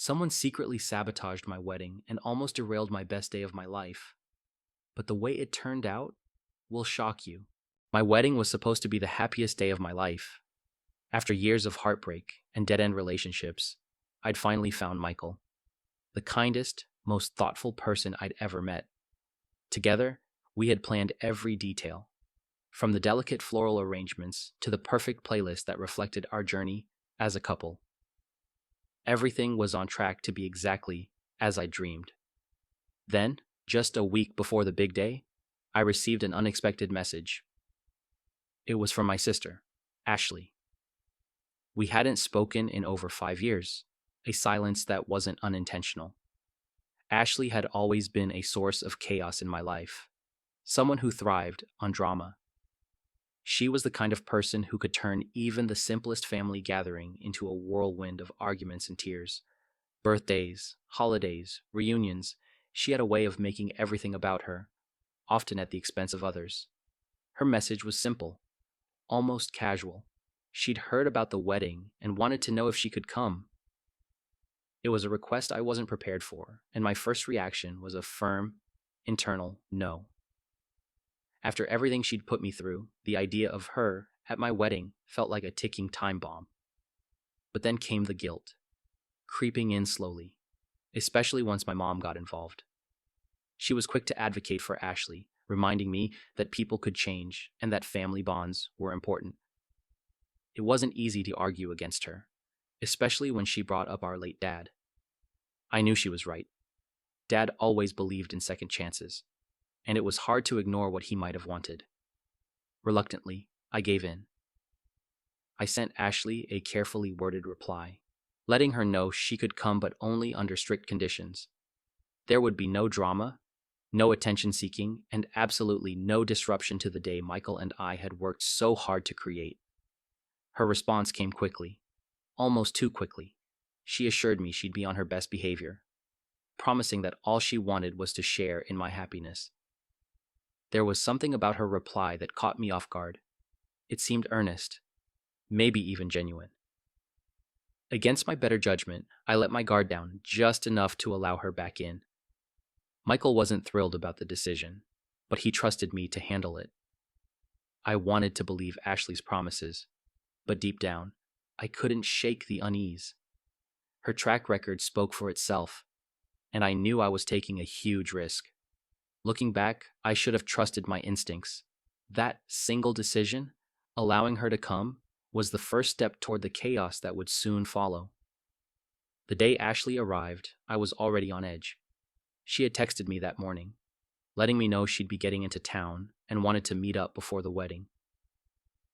Someone secretly sabotaged my wedding and almost derailed my best day of my life. But the way it turned out will shock you. My wedding was supposed to be the happiest day of my life. After years of heartbreak and dead end relationships, I'd finally found Michael, the kindest, most thoughtful person I'd ever met. Together, we had planned every detail, from the delicate floral arrangements to the perfect playlist that reflected our journey as a couple. Everything was on track to be exactly as I dreamed. Then, just a week before the big day, I received an unexpected message. It was from my sister, Ashley. We hadn't spoken in over 5 years, a silence that wasn't unintentional. Ashley had always been a source of chaos in my life, someone who thrived on drama. She was the kind of person who could turn even the simplest family gathering into a whirlwind of arguments and tears. Birthdays, holidays, reunions, she had a way of making everything about her, often at the expense of others. Her message was simple, almost casual. She'd heard about the wedding and wanted to know if she could come. It was a request I wasn't prepared for, and my first reaction was a firm, internal no. After everything she'd put me through, the idea of her at my wedding felt like a ticking time bomb. But then came the guilt, creeping in slowly, especially once my mom got involved. She was quick to advocate for Ashley, reminding me that people could change and that family bonds were important. It wasn't easy to argue against her, especially when she brought up our late dad. I knew she was right. Dad always believed in second chances, and it was hard to ignore what he might have wanted. Reluctantly, I gave in. I sent Ashley a carefully worded reply, letting her know she could come but only under strict conditions. There would be no drama, no attention-seeking, and absolutely no disruption to the day Michael and I had worked so hard to create. Her response came quickly, almost too quickly. She assured me she'd be on her best behavior, promising that all she wanted was to share in my happiness. There was something about her reply that caught me off guard. It seemed earnest, maybe even genuine. Against my better judgment, I let my guard down just enough to allow her back in. Michael wasn't thrilled about the decision, but he trusted me to handle it. I wanted to believe Ashley's promises, but deep down, I couldn't shake the unease. Her track record spoke for itself, and I knew I was taking a huge risk. Looking back, I should have trusted my instincts. That single decision, allowing her to come, was the first step toward the chaos that would soon follow. The day Ashley arrived, I was already on edge. She had texted me that morning, letting me know she'd be getting into town and wanted to meet up before the wedding.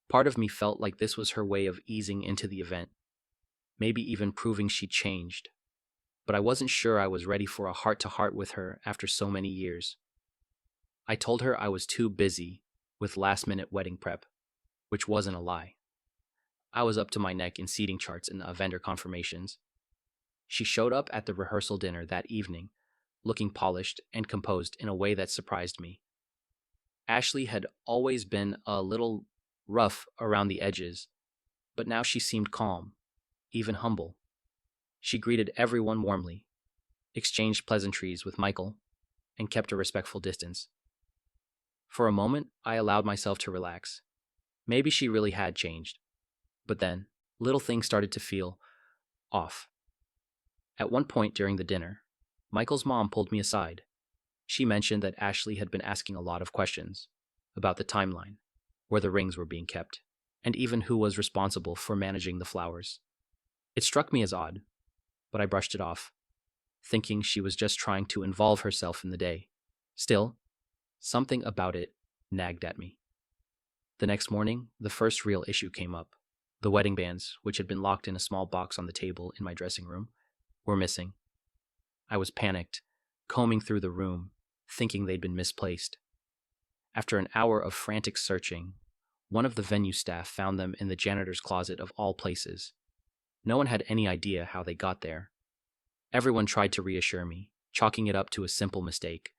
Part of me felt like this was her way of easing into the event, maybe even proving she'd changed. But I wasn't sure I was ready for a heart-to-heart with her after so many years. I told her I was too busy with last-minute wedding prep, which wasn't a lie. I was up to my neck in seating charts and vendor confirmations. She showed up at the rehearsal dinner that evening, looking polished and composed in a way that surprised me. Ashley had always been a little rough around the edges, but now she seemed calm, even humble. She greeted everyone warmly, exchanged pleasantries with Michael, and kept a respectful distance. For a moment, I allowed myself to relax. Maybe she really had changed. But then, little things started to feel off. At one point during the dinner, Michael's mom pulled me aside. She mentioned that Ashley had been asking a lot of questions about the timeline, where the rings were being kept, and even who was responsible for managing the flowers. It struck me as odd, but I brushed it off, thinking she was just trying to involve herself in the day. Still, something about it nagged at me. The next morning, the first real issue came up. The wedding bands, which had been locked in a small box on the table in my dressing room, were missing. I was panicked, combing through the room, thinking they'd been misplaced. After an hour of frantic searching, one of the venue staff found them in the janitor's closet of all places. No one had any idea how they got there. Everyone tried to reassure me, chalking it up to a simple mistake,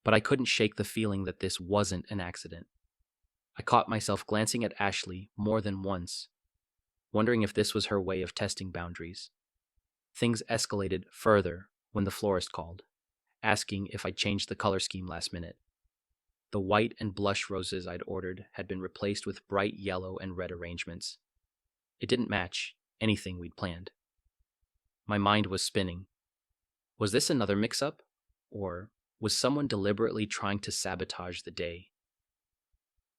but I couldn't shake the feeling that this wasn't an accident. I caught myself glancing at Ashley more than once, wondering if this was her way of testing boundaries. Things escalated further when the florist called, asking if I'd changed the color scheme last minute. The white and blush roses I'd ordered had been replaced with bright yellow and red arrangements. It didn't match anything we'd planned. My mind was spinning. Was this another mix-up? Or was someone deliberately trying to sabotage the day?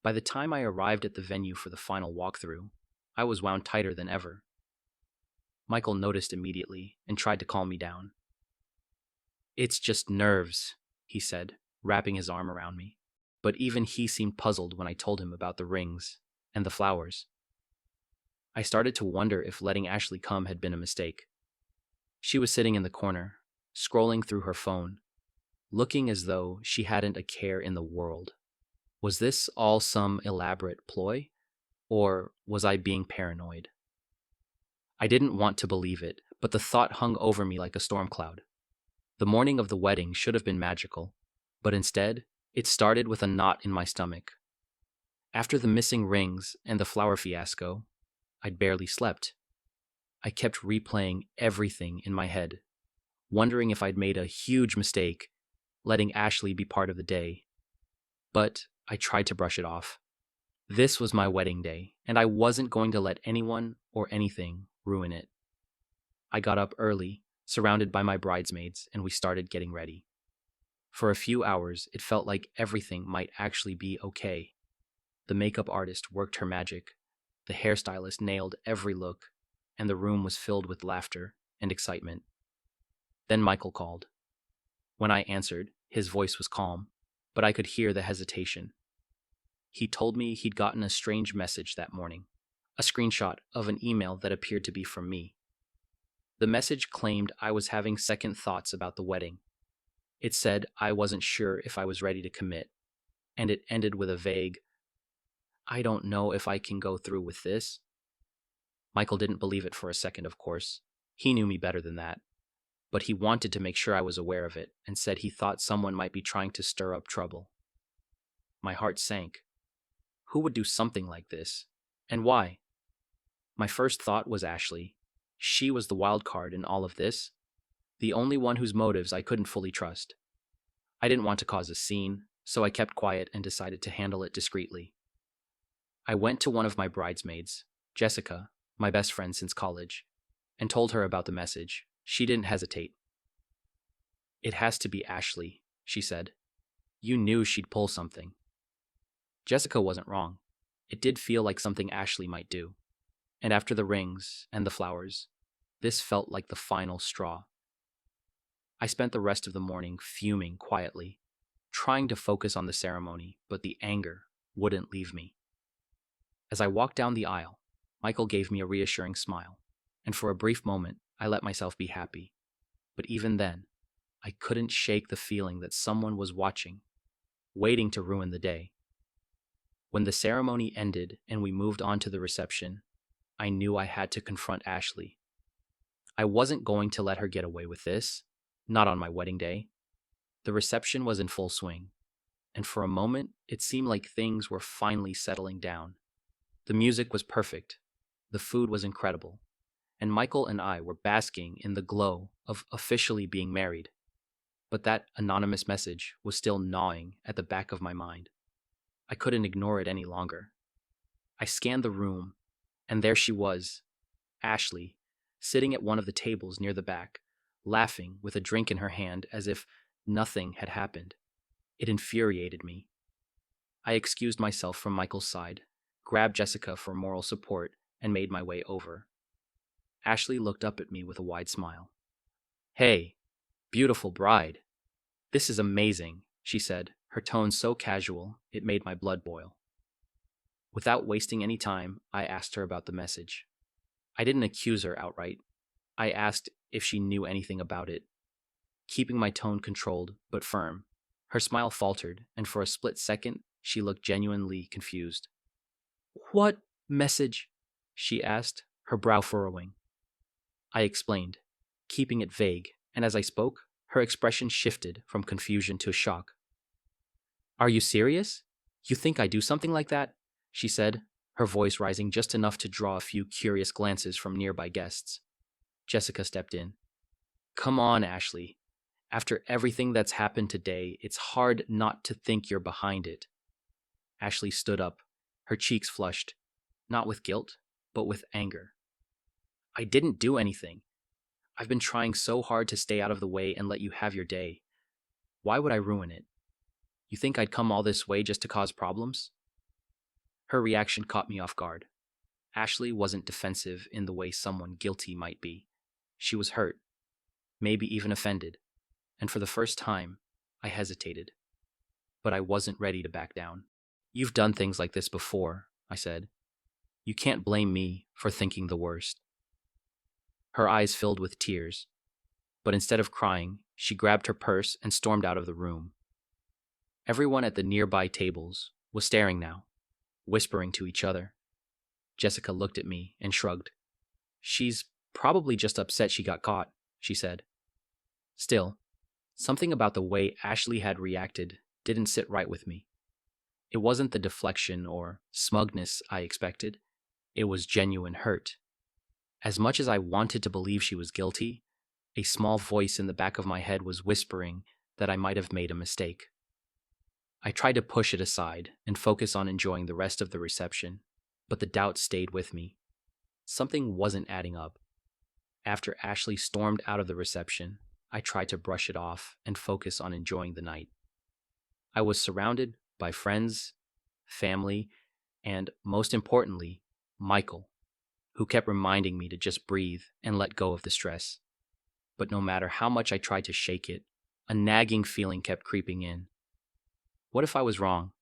By the time I arrived at the venue for the final walkthrough, I was wound tighter than ever. Michael noticed immediately and tried to calm me down. "It's just nerves," he said, wrapping his arm around me. But even he seemed puzzled when I told him about the rings and the flowers. I started to wonder if letting Ashley come had been a mistake. She was sitting in the corner, scrolling through her phone, looking as though she hadn't a care in the world. Was this all some elaborate ploy, or was I being paranoid? I didn't want to believe it, but the thought hung over me like a storm cloud. The morning of the wedding should have been magical, but instead, it started with a knot in my stomach. After the missing rings and the flower fiasco, I'd barely slept. I kept replaying everything in my head, wondering if I'd made a huge mistake, letting Ashley be part of the day. But I tried to brush it off. This was my wedding day, and I wasn't going to let anyone or anything ruin it. I got up early, surrounded by my bridesmaids, and we started getting ready. For a few hours, it felt like everything might actually be okay. The makeup artist worked her magic, the hairstylist nailed every look, and the room was filled with laughter and excitement. Then Michael called. When I answered, his voice was calm, but I could hear the hesitation. He told me he'd gotten a strange message that morning, a screenshot of an email that appeared to be from me. The message claimed I was having second thoughts about the wedding. It said I wasn't sure if I was ready to commit, and it ended with a vague, "I don't know if I can go through with this." Michael didn't believe it for a second, of course. He knew me better than that. But he wanted to make sure I was aware of it and said he thought someone might be trying to stir up trouble. My heart sank. Who would do something like this? And why? My first thought was Ashley. She was the wild card in all of this, the only one whose motives I couldn't fully trust. I didn't want to cause a scene, so I kept quiet and decided to handle it discreetly. I went to one of my bridesmaids, Jessica, my best friend since college, and told her about the message. She didn't hesitate. "It has to be Ashley," she said. "You knew she'd pull something." Jessica wasn't wrong. It did feel like something Ashley might do. And after the rings and the flowers, this felt like the final straw. I spent the rest of the morning fuming quietly, trying to focus on the ceremony, but the anger wouldn't leave me. As I walked down the aisle, Michael gave me a reassuring smile, and for a brief moment, I let myself be happy. But even then, I couldn't shake the feeling that someone was watching, waiting to ruin the day. When the ceremony ended and we moved on to the reception, I knew I had to confront Ashley. I wasn't going to let her get away with this, not on my wedding day. The reception was in full swing, and for a moment, it seemed like things were finally settling down. The music was perfect, the food was incredible, and Michael and I were basking in the glow of officially being married. But that anonymous message was still gnawing at the back of my mind. I couldn't ignore it any longer. I scanned the room, and there she was, Ashley, sitting at one of the tables near the back, laughing with a drink in her hand as if nothing had happened. It infuriated me. I excused myself from Michael's side, grabbed Jessica for moral support, and made my way over. Ashley looked up at me with a wide smile. "Hey, beautiful bride. This is amazing," she said, her tone so casual it made my blood boil. Without wasting any time, I asked her about the message. I didn't accuse her outright. I asked if she knew anything about it. Keeping my tone controlled but firm, her smile faltered, and for a split second, she looked genuinely confused. "What message?" she asked, her brow furrowing. I explained, keeping it vague, and as I spoke, her expression shifted from confusion to shock. "Are you serious? You think I do something like that?" she said, her voice rising just enough to draw a few curious glances from nearby guests. Jessica stepped in. Come on, Ashley. After everything that's happened today, it's hard not to think you're behind it. Ashley stood up, her cheeks flushed, not with guilt, but with anger. I didn't do anything. I've been trying so hard to stay out of the way and let you have your day. Why would I ruin it? You think I'd come all this way just to cause problems? Her reaction caught me off guard. Ashley wasn't defensive in the way someone guilty might be. She was hurt, maybe even offended, and for the first time, I hesitated. But I wasn't ready to back down. You've done things like this before, I said. You can't blame me for thinking the worst. Her eyes filled with tears, but instead of crying, she grabbed her purse and stormed out of the room. Everyone at the nearby tables was staring now, whispering to each other. Jessica looked at me and shrugged. She's probably just upset she got caught, she said. Still, something about the way Ashley had reacted didn't sit right with me. It wasn't the deflection or smugness I expected. It was genuine hurt. As much as I wanted to believe she was guilty, a small voice in the back of my head was whispering that I might have made a mistake. I tried to push it aside and focus on enjoying the rest of the reception, but the doubt stayed with me. Something wasn't adding up. After Ashley stormed out of the reception, I tried to brush it off and focus on enjoying the night. I was surrounded by friends, family, and, most importantly, Michael, who kept reminding me to just breathe and let go of the stress. But no matter how much I tried to shake it, a nagging feeling kept creeping in. What if I was wrong?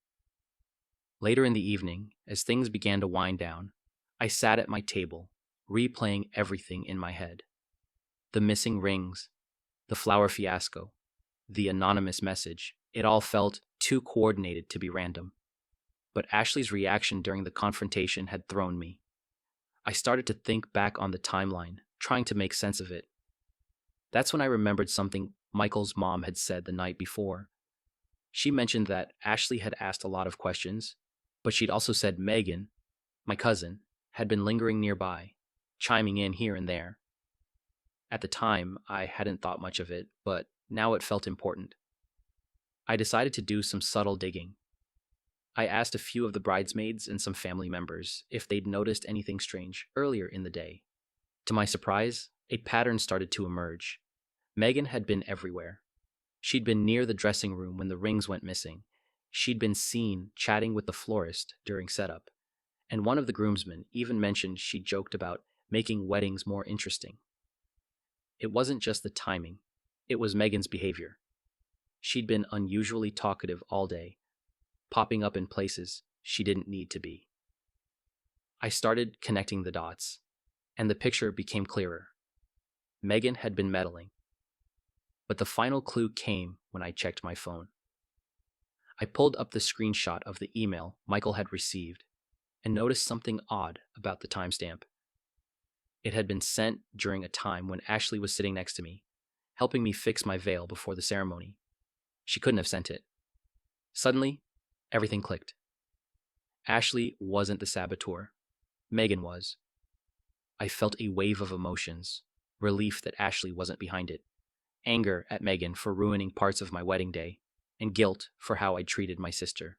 Later in the evening, as things began to wind down, I sat at my table, replaying everything in my head. The missing rings, the flower fiasco, the anonymous message. It all felt too coordinated to be random. But Ashley's reaction during the confrontation had thrown me. I started to think back on the timeline, trying to make sense of it. That's when I remembered something Michael's mom had said the night before. She mentioned that Ashley had asked a lot of questions, but she'd also said Megan, my cousin, had been lingering nearby, chiming in here and there. At the time, I hadn't thought much of it, but now it felt important. I decided to do some subtle digging. I asked a few of the bridesmaids and some family members if they'd noticed anything strange earlier in the day. To my surprise, a pattern started to emerge. Megan had been everywhere. She'd been near the dressing room when the rings went missing. She'd been seen chatting with the florist during setup, and one of the groomsmen even mentioned she joked about making weddings more interesting. It wasn't just the timing, it was Megan's behavior. She'd been unusually talkative all day, popping up in places she didn't need to be. I started connecting the dots, and the picture became clearer. Megan had been meddling. But the final clue came when I checked my phone. I pulled up the screenshot of the email Michael had received and noticed something odd about the timestamp. It had been sent during a time when Ashley was sitting next to me, helping me fix my veil before the ceremony. She couldn't have sent it. Suddenly, everything clicked. Ashley wasn't the saboteur. Megan was. I felt a wave of emotions, relief that Ashley wasn't behind it, anger at Megan for ruining parts of my wedding day, and guilt for how I treated my sister.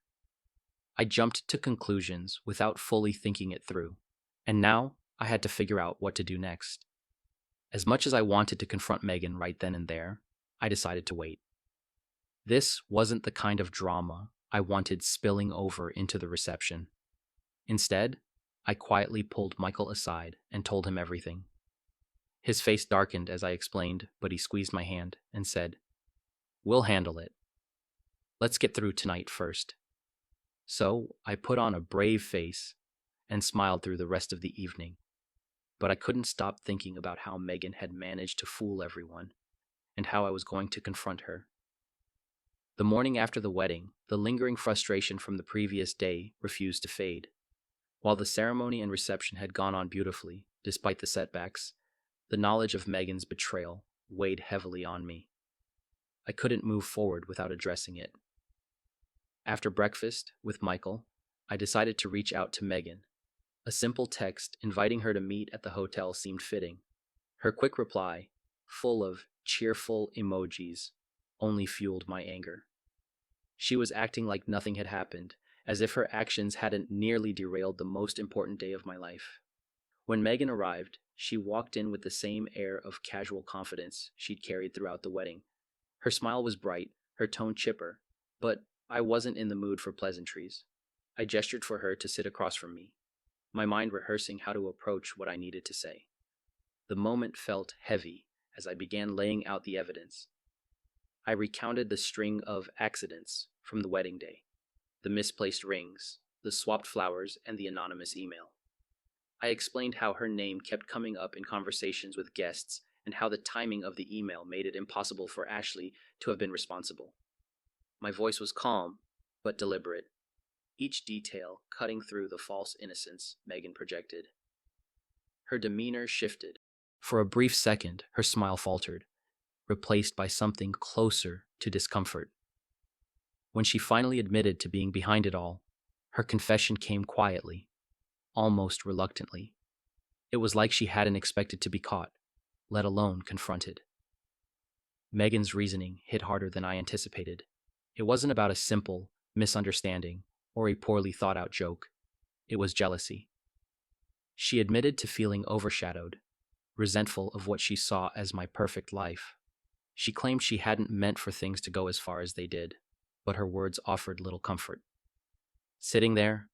I jumped to conclusions without fully thinking it through, and now I had to figure out what to do next. As much as I wanted to confront Megan right then and there, I decided to wait. This wasn't the kind of drama I wanted spilling over into the reception. Instead, I quietly pulled Michael aside and told him everything. His face darkened as I explained, but he squeezed my hand and said, "We'll handle it. Let's get through tonight first." So I put on a brave face and smiled through the rest of the evening. But I couldn't stop thinking about how Megan had managed to fool everyone and how I was going to confront her. The morning after the wedding, the lingering frustration from the previous day refused to fade. While the ceremony and reception had gone on beautifully, despite the setbacks, the knowledge of Megan's betrayal weighed heavily on me. I couldn't move forward without addressing it. After breakfast with Michael, I decided to reach out to Megan. A simple text inviting her to meet at the hotel seemed fitting. Her quick reply, full of cheerful emojis, only fueled my anger. She was acting like nothing had happened, as if her actions hadn't nearly derailed the most important day of my life. When Megan arrived, she walked in with the same air of casual confidence she'd carried throughout the wedding. Her smile was bright, her tone chipper, but I wasn't in the mood for pleasantries. I gestured for her to sit across from me, my mind rehearsing how to approach what I needed to say. The moment felt heavy as I began laying out the evidence. I recounted the string of accidents from the wedding day, the misplaced rings, the swapped flowers, and the anonymous email. I explained how her name kept coming up in conversations with guests and how the timing of the email made it impossible for Ashley to have been responsible. My voice was calm, but deliberate, each detail cutting through the false innocence Megan projected. Her demeanor shifted. For a brief second, her smile faltered, replaced by something closer to discomfort. When she finally admitted to being behind it all, her confession came quietly, almost reluctantly. It was like she hadn't expected to be caught, let alone confronted. Megan's reasoning hit harder than I anticipated. It wasn't about a simple misunderstanding or a poorly thought out joke. It was jealousy. She admitted to feeling overshadowed, resentful of what she saw as my perfect life. She claimed she hadn't meant for things to go as far as they did, but her words offered little comfort. Sitting there,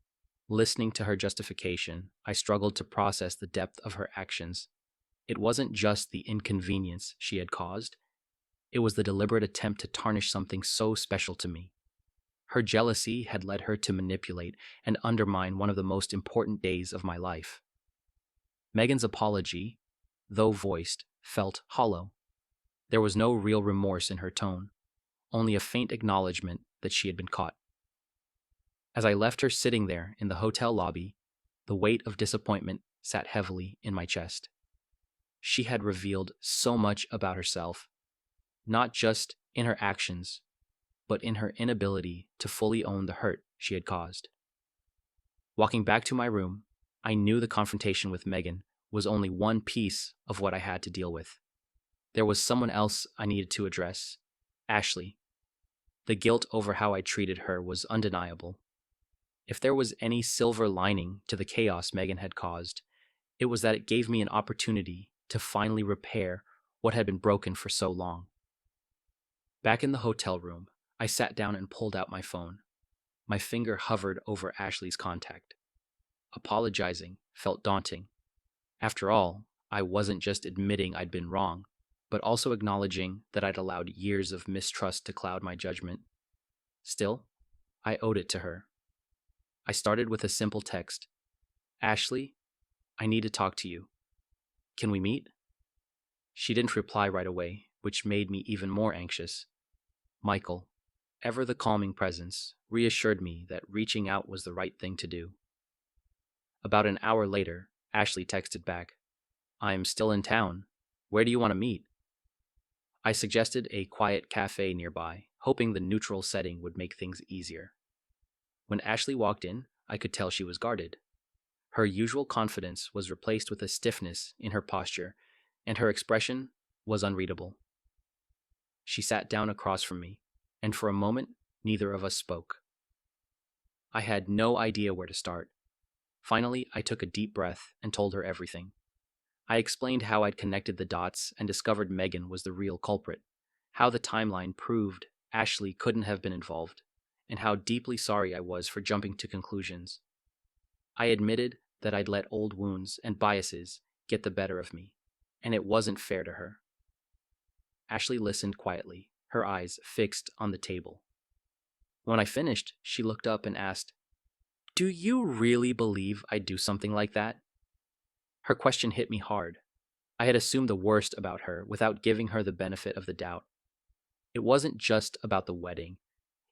listening to her justification, I struggled to process the depth of her actions. It wasn't just the inconvenience she had caused, it was the deliberate attempt to tarnish something so special to me. Her jealousy had led her to manipulate and undermine one of the most important days of my life. Megan's apology, though voiced, felt hollow. There was no real remorse in her tone, only a faint acknowledgement that she had been caught. As I left her sitting there in the hotel lobby, the weight of disappointment sat heavily in my chest. She had revealed so much about herself, not just in her actions, but in her inability to fully own the hurt she had caused. Walking back to my room, I knew the confrontation with Megan was only one piece of what I had to deal with. There was someone else I needed to address, Ashley. The guilt over how I treated her was undeniable. If there was any silver lining to the chaos Megan had caused, it was that it gave me an opportunity to finally repair what had been broken for so long. Back in the hotel room, I sat down and pulled out my phone. My finger hovered over Ashley's contact. Apologizing felt daunting. After all, I wasn't just admitting I'd been wrong, but also acknowledging that I'd allowed years of mistrust to cloud my judgment. Still, I owed it to her. I started with a simple text. Ashley, I need to talk to you. Can we meet? She didn't reply right away, which made me even more anxious. Michael, ever the calming presence, reassured me that reaching out was the right thing to do. About an hour later, Ashley texted back, I'm still in town. Where do you want to meet? I suggested a quiet cafe nearby, hoping the neutral setting would make things easier. When Ashley walked in, I could tell she was guarded. Her usual confidence was replaced with a stiffness in her posture, and her expression was unreadable. She sat down across from me, and for a moment, neither of us spoke. I had no idea where to start. Finally, I took a deep breath and told her everything. I explained how I'd connected the dots and discovered Megan was the real culprit, how the timeline proved Ashley couldn't have been involved, and how deeply sorry I was for jumping to conclusions. I admitted that I'd let old wounds and biases get the better of me, and it wasn't fair to her. Ashley listened quietly, her eyes fixed on the table. When I finished, she looked up and asked, Do you really believe I'd do something like that? Her question hit me hard. I had assumed the worst about her without giving her the benefit of the doubt. It wasn't just about the wedding.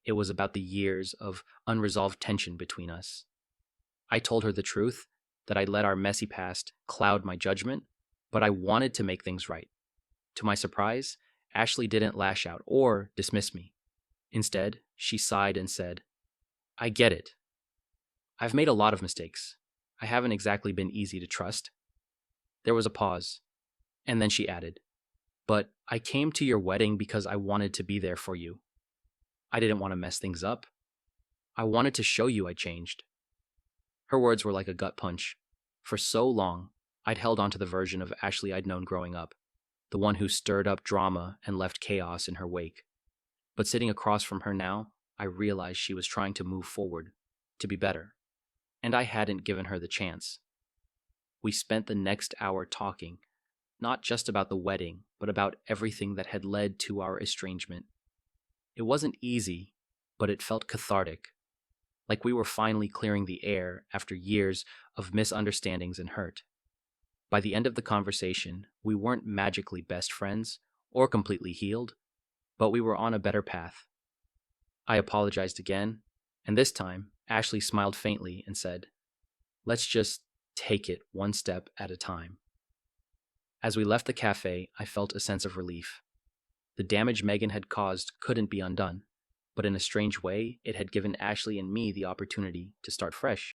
It was about the years of unresolved tension between us. I told her the truth, that I'd let our messy past cloud my judgment, but I wanted to make things right. To my surprise, Ashley didn't lash out or dismiss me. Instead, she sighed and said, I get it. I've made a lot of mistakes. I haven't exactly been easy to trust. There was a pause, and then she added, But I came to your wedding because I wanted to be there for you. I didn't want to mess things up. I wanted to show you I changed. Her words were like a gut punch. For so long, I'd held on to the version of Ashley I'd known growing up, the one who stirred up drama and left chaos in her wake. But sitting across from her now, I realized she was trying to move forward, to be better. And I hadn't given her the chance. We spent the next hour talking, not just about the wedding, but about everything that had led to our estrangement. It wasn't easy, but it felt cathartic, like we were finally clearing the air after years of misunderstandings and hurt. By the end of the conversation, we weren't magically best friends or completely healed, but we were on a better path. I apologized again, and this time, Ashley smiled faintly and said, "Let's just take it one step at a time." As we left the cafe, I felt a sense of relief. The damage Megan had caused couldn't be undone, but in a strange way, it had given Ashley and me the opportunity to start fresh.